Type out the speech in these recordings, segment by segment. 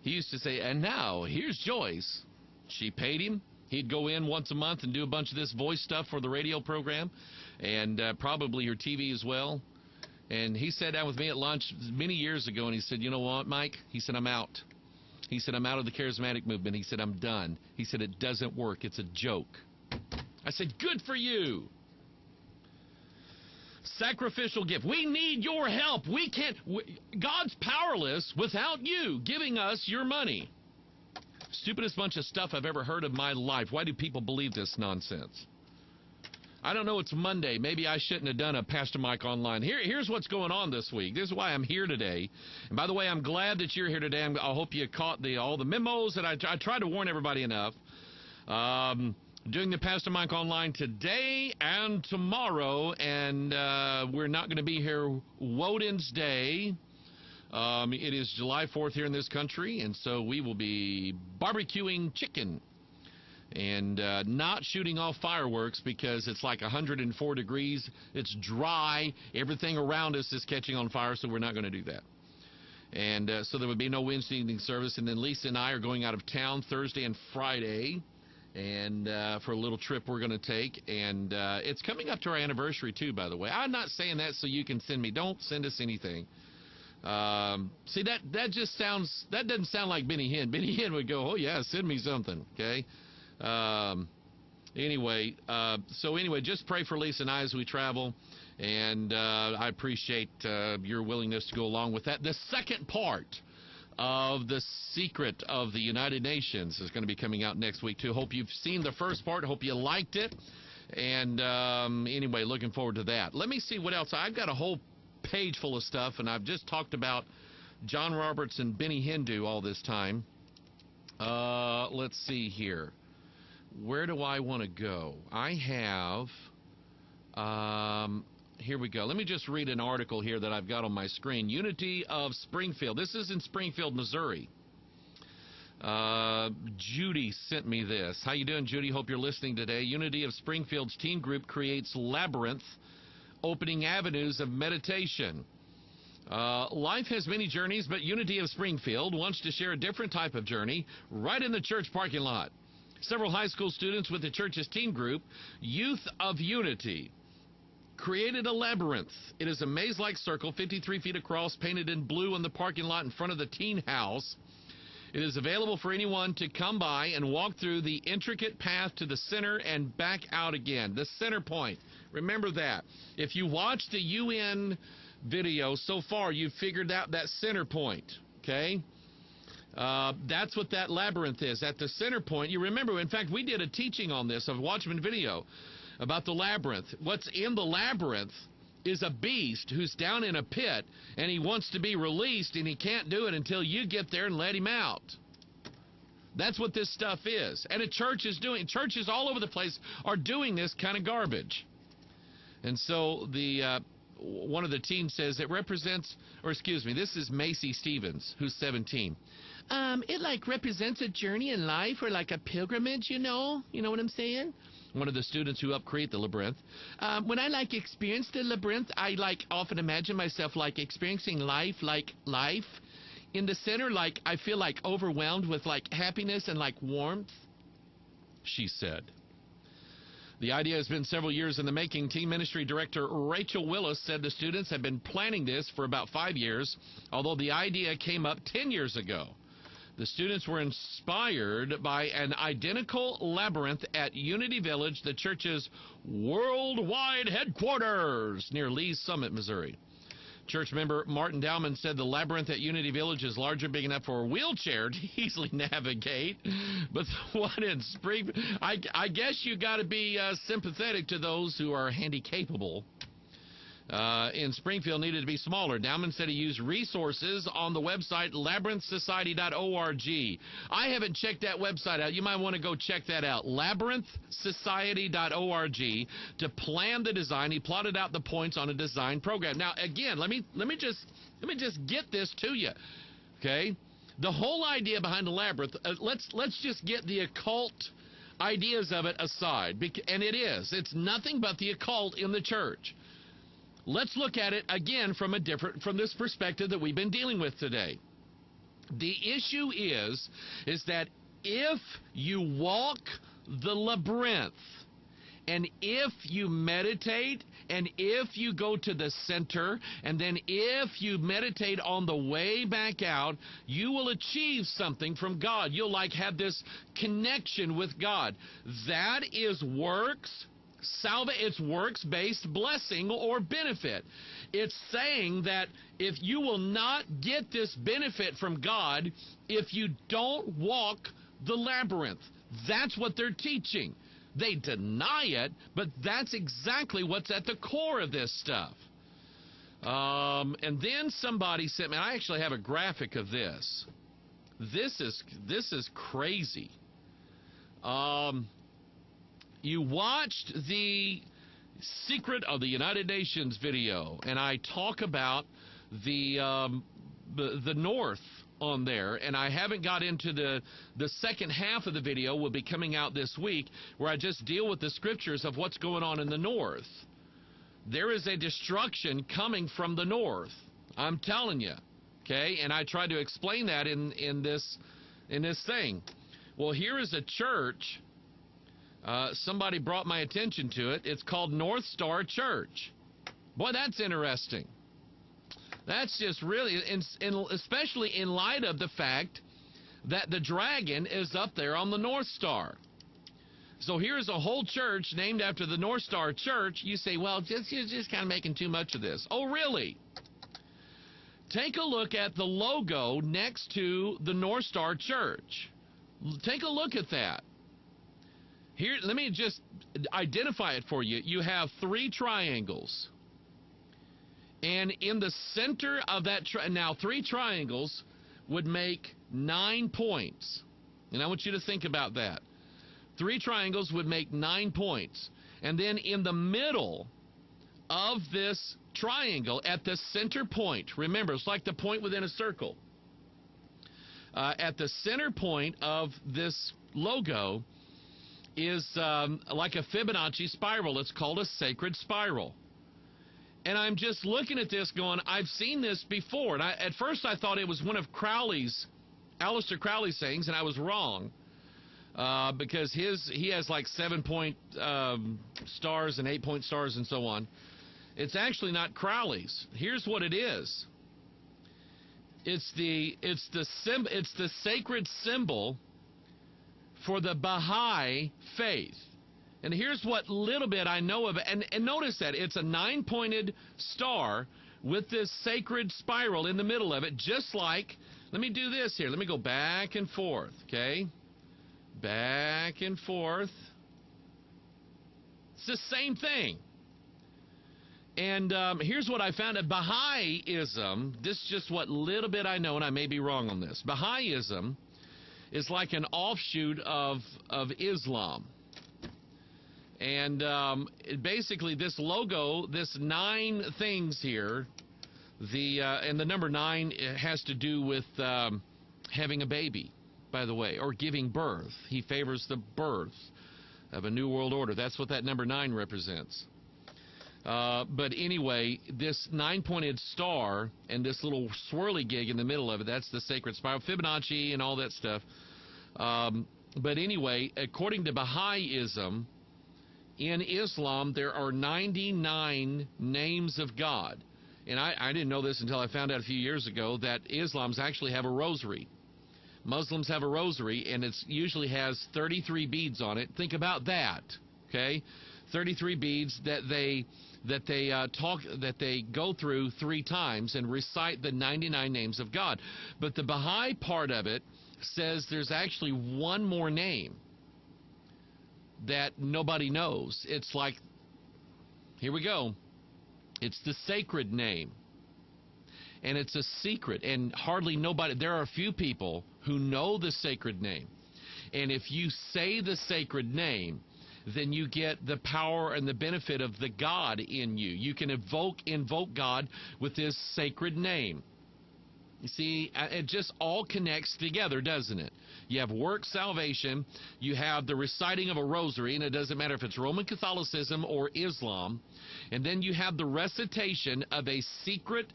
He used to say, and now, here's Joyce. She paid him. He'd go in once a month and do a bunch of this voice stuff for the radio program, and probably her TV as well. And he sat down with me at lunch many years ago, and he said, you know what, Mike? He said, I'm out. He said, I'm out of the charismatic movement. He said, I'm done. He said, it doesn't work. It's a joke. I said, good for you. Sacrificial gift. We need your help. We can't. God's powerless without you giving us your money. Stupidest bunch of stuff I've ever heard of my life. Why do people believe this nonsense? I don't know. It's Monday. Maybe I shouldn't have done a Pastor Mike Online. Here's what's going on this week. This is why I'm here today. And by the way, I'm glad that you're here today. I hope you caught all the memos that I tried to warn everybody enough. Doing the Pastor Mike Online today and tomorrow, and we're not going to be here Woden's Day. It is July 4th here in this country, and so we will be barbecuing chicken and not shooting off fireworks because it's like 104 degrees. It's dry. Everything around us is catching on fire, so we're not going to do that. And so there would be no Wednesday evening service, and then Lisa and I are going out of town Thursday and Friday. And for a little trip we're going to take, and it's coming up to our anniversary too, by the way. I'm not saying that so you can send me. Don't send us anything. See, that just sounds, that doesn't sound like Benny Hinn. Benny Hinn would go, oh yeah, send me something, okay? Anyway, just pray for Lisa and I as we travel, and I appreciate your willingness to go along with that. The second part of The Secret of the United Nations is going to be coming out next week too. Hope you've seen the first part. Hope you liked it. And anyway, looking forward to that. Let me see what else. I've got a whole page full of stuff, and I've just talked about John Roberts and Benny Hinn all this time. Let's see here. Where do I want to go? I have... here we go. Let me just read an article here that I've got on my screen. Unity of Springfield. This is in Springfield, Missouri. Judy sent me this. How you doing, Judy? Hope you're listening today. Unity of Springfield's teen group creates Labyrinth, opening avenues of meditation. Life has many journeys, but Unity of Springfield wants to share a different type of journey right in the church parking lot. Several high school students with the church's teen group, Youth of Unity, created a labyrinth. It is a maze-like circle, 53 feet across, painted in blue in the parking lot in front of the teen house. It is available for anyone to come by and walk through the intricate path to the center and back out again. The center point. Remember that. If you watch the UN video so far, you've figured out that center point, okay? That's what that labyrinth is. At the center point, you remember, in fact, we did a teaching on this, a Watchman video, about the labyrinth. What's in the labyrinth is a beast who's down in a pit, and he wants to be released, and he can't do it until you get there and let him out. That's what this stuff is. And a church is doing. Churches all over the place are doing this kind of garbage. And so one of the teens says it represents, or excuse me, this is Macy Stevens, who's 17. It like represents a journey in life, or like a pilgrimage, you know what I'm saying? One of the students who helped create the labyrinth. When I like experience the labyrinth, I like often imagine myself like experiencing life like life. In the center, like I feel like overwhelmed with like happiness and like warmth, she said. The idea has been several years in the making. Teen Ministry Director Rachel Willis said the students have been planning this for about 5 years, although the idea came up 10 years ago. The students were inspired by an identical labyrinth at Unity Village, the church's worldwide headquarters near Lee's Summit, Missouri. Church member Martin Dowman said the labyrinth at Unity Village is larger, big enough for a wheelchair to easily navigate. But the one in Springfield, I guess you got to be sympathetic to those who are handicapable. In Springfield needed to be smaller. Dowman said he used resources on the website labyrinthsociety.org. I haven't checked that website out. You might want to go check that out. Labyrinthsociety.org to plan the design. He plotted out the points on a design program. Now again, let me just get this to you. Okay? The whole idea behind the labyrinth, let's just get the occult ideas of it aside. And it's nothing but the occult in the church. Let's look at it again from this perspective that we've been dealing with today. The issue is that if you walk the labyrinth, and if you meditate, and if you go to the center, and then if you meditate on the way back out, you will achieve something from God. You'll have this connection with God. That is works. It's works-based blessing or benefit. It's saying that if you will not get this benefit from God if you don't walk the labyrinth. That's what they're teaching. They deny it, but that's exactly what's at the core of this stuff. And then somebody sent me, I actually have a graphic of this. This is crazy. You watched the Secret of the United Nations video, and I talk about the North on there, and I haven't got into the second half of the video. Will be coming out this week, where I just deal with the scriptures of what's going on in the North. There is a destruction coming from the North. I'm telling you, okay? And I try to explain that in this thing. Well, here is a church. Somebody brought my attention to it. It's called North Star Church. Boy, that's interesting. That's just really, especially in light of the fact that the dragon is up there on the North Star. So here's a whole church named after the North Star Church. You say, well, you're just kind of making too much of this. Oh, really? Take a look at the logo next to the North Star Church. Take a look at that. Here, let me just identify it for you. You have three triangles. And in the center of that, now three triangles would make 9 points. And I want you to think about that. Three triangles would make 9 points. And then in the middle of this triangle, at the center point, remember, it's like the point within a circle. At the center point of this logo is like a Fibonacci spiral. It's called a sacred spiral. And I'm just looking at this going, I've seen this before. And at first I thought it was one of Aleister Crowley's sayings, and I was wrong. Because he has like 7-point stars and 8-point stars and so on. It's actually not Crowley's. Here's what it is. It's the sacred symbol for the Baha'i faith. And here's what little bit I know of it. And notice that it's a 9-pointed star with this sacred spiral in the middle of it, just like, let me do this here. Let me go back and forth, okay? Back and forth. It's the same thing. And here's what I found at Baha'ism. This is just what little bit I know, and I may be wrong on this. Baha'ism is like an offshoot of Islam. And basically this logo, this 9 things here, and the number 9 has to do with having a baby, by the way, or giving birth. He favors the birth of a new world order. That's what that number 9 represents. But anyway, this 9-pointed star and this little swirly gig in the middle of it, that's the sacred spiral, Fibonacci and all that stuff. But anyway, according to Baha'ism, in Islam, there are 99 names of God. And I didn't know this until I found out a few years ago that Islams actually have a rosary. Muslims have a rosary, and it usually has 33 beads on it. Think about that, okay? 33 beads that they go through 3 times and recite the 99 names of God. But the Baha'i part of it says there's actually one more name that nobody knows. It's like, here we go. It's the sacred name. And it's a secret, and hardly nobody, there are a few people who know the sacred name. And if you say the sacred name, then you get the power and the benefit of the God in you. You can invoke God with His sacred name. You see, it just all connects together, doesn't it? You have work salvation, you have the reciting of a rosary, and it doesn't matter if it's Roman Catholicism or Islam, and then you have the recitation of a secret,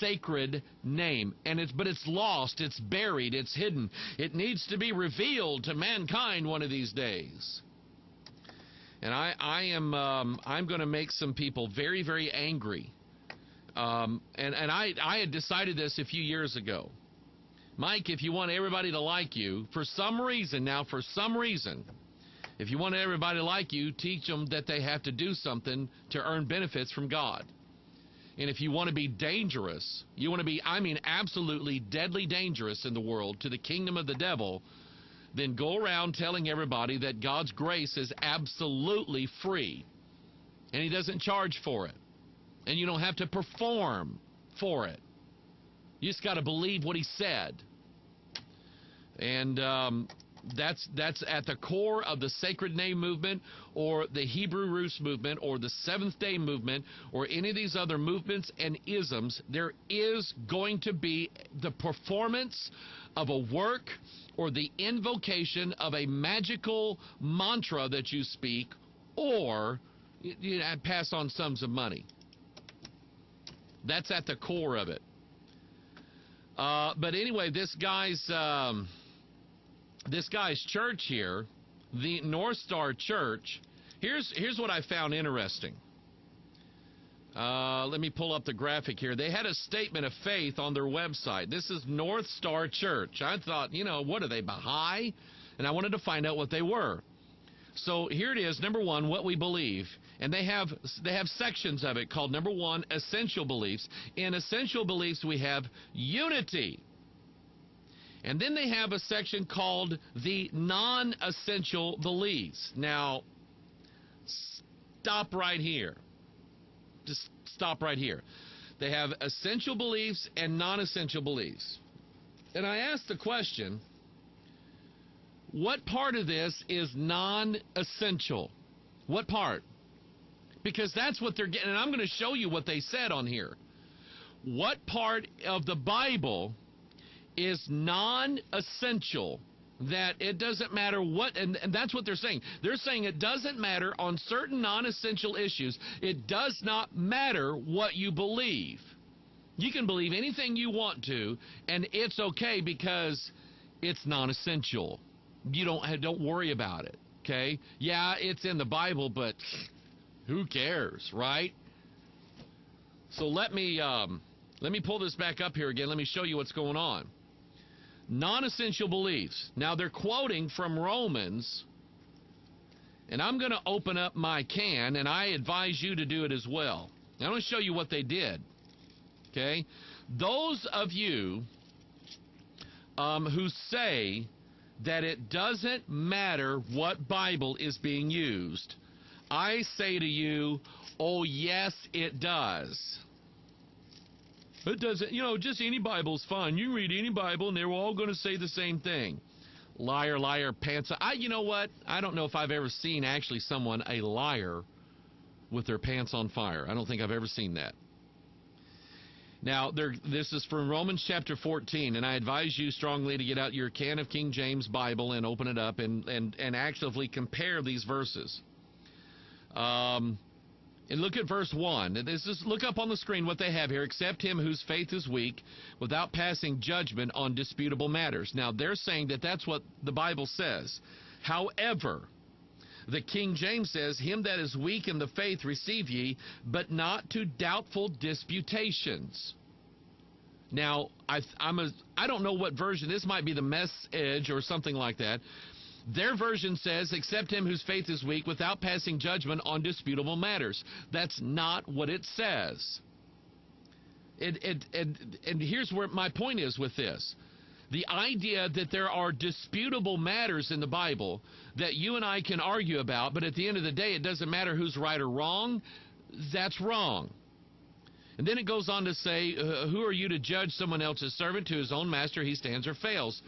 sacred name. But it's lost, it's buried, it's hidden. It needs to be revealed to mankind one of these days. And I'm going to make some people very, very angry. I had decided this a few years ago. Mike, if you want everybody to like you, for some reason, if you want everybody to like you, teach them that they have to do something to earn benefits from God. And if you want to be dangerous, you want to be, absolutely deadly dangerous in the world to the kingdom of the devil, then go around telling everybody that God's grace is absolutely free. And He doesn't charge for it. And you don't have to perform for it. You just got to believe what He said. And that's at the core of the Sacred Name movement, or the Hebrew Roots movement, or the Seventh-day movement, or any of these other movements and isms. There is going to be the performance of a work or the invocation of a magical mantra that you speak, or you pass on sums of money. That's at the core of it. But anyway, this guy's church here, the North Star Church. Here's what I found interesting. Let me pull up the graphic here. They had a statement of faith on their website. This is North Star Church. I thought, what are they, Baha'i? And I wanted to find out what they were. So here it is, number one, what we believe. And they have sections of it called, number one, essential beliefs. In essential beliefs, we have unity. And then they have a section called the non-essential beliefs. Now, stop right here. Just stop right here. They have essential beliefs and non-essential beliefs. And I asked the question, what part of this is non-essential? What part? Because that's what they're getting, and I'm going to show you what they said on here. What part of the Bible is non-essential, that it doesn't matter what, and that's what they're saying. They're saying it doesn't matter on certain non-essential issues. It does not matter what you believe. You can believe anything you want to, and it's okay because it's non-essential. You don't worry about it, okay? Yeah, it's in the Bible, but who cares, right? So let me pull this back up here again. Let me show you what's going on. Non-essential beliefs. Now they're quoting from Romans, and I'm going to open up my can, and I advise you to do it as well. Now, I'm going to show you what they did. Okay? Those of you who say that it doesn't matter what Bible is being used, I say to you, oh yes it does. It doesn't, just any Bible's fine. You can read any Bible and they're all going to say the same thing. Liar, liar, pants. You know what? I don't know if I've ever seen actually someone, a liar, with their pants on fire. I don't think I've ever seen that. Now, this is from Romans chapter 14, and I advise you strongly to get out your can of King James Bible and open it up and actively compare these verses. And look at verse 1. Look up on the screen what they have here. Except him whose faith is weak, without passing judgment on disputable matters. Now, they're saying that that's what the Bible says. However, the King James says, him that is weak in the faith receive ye, but not to doubtful disputations. Now, I don't know what version. This might be the Message or something like that. Their version says, except him whose faith is weak, without passing judgment on disputable matters. That's not what it says. And here's where my point is with this. The idea that there are disputable matters in the Bible that you and I can argue about, but at the end of the day it doesn't matter who's right or wrong, that's wrong. And then it goes on to say, who are you to judge someone else's servant? To his own master he stands or fails.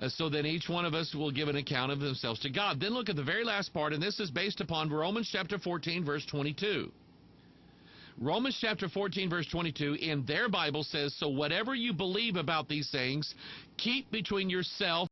So that each one of us will give an account of themselves to God. Then look at the very last part, and this is based upon Romans chapter 14, verse 22. Romans chapter 14, verse 22, in their Bible says, so whatever you believe about these things, keep between yourself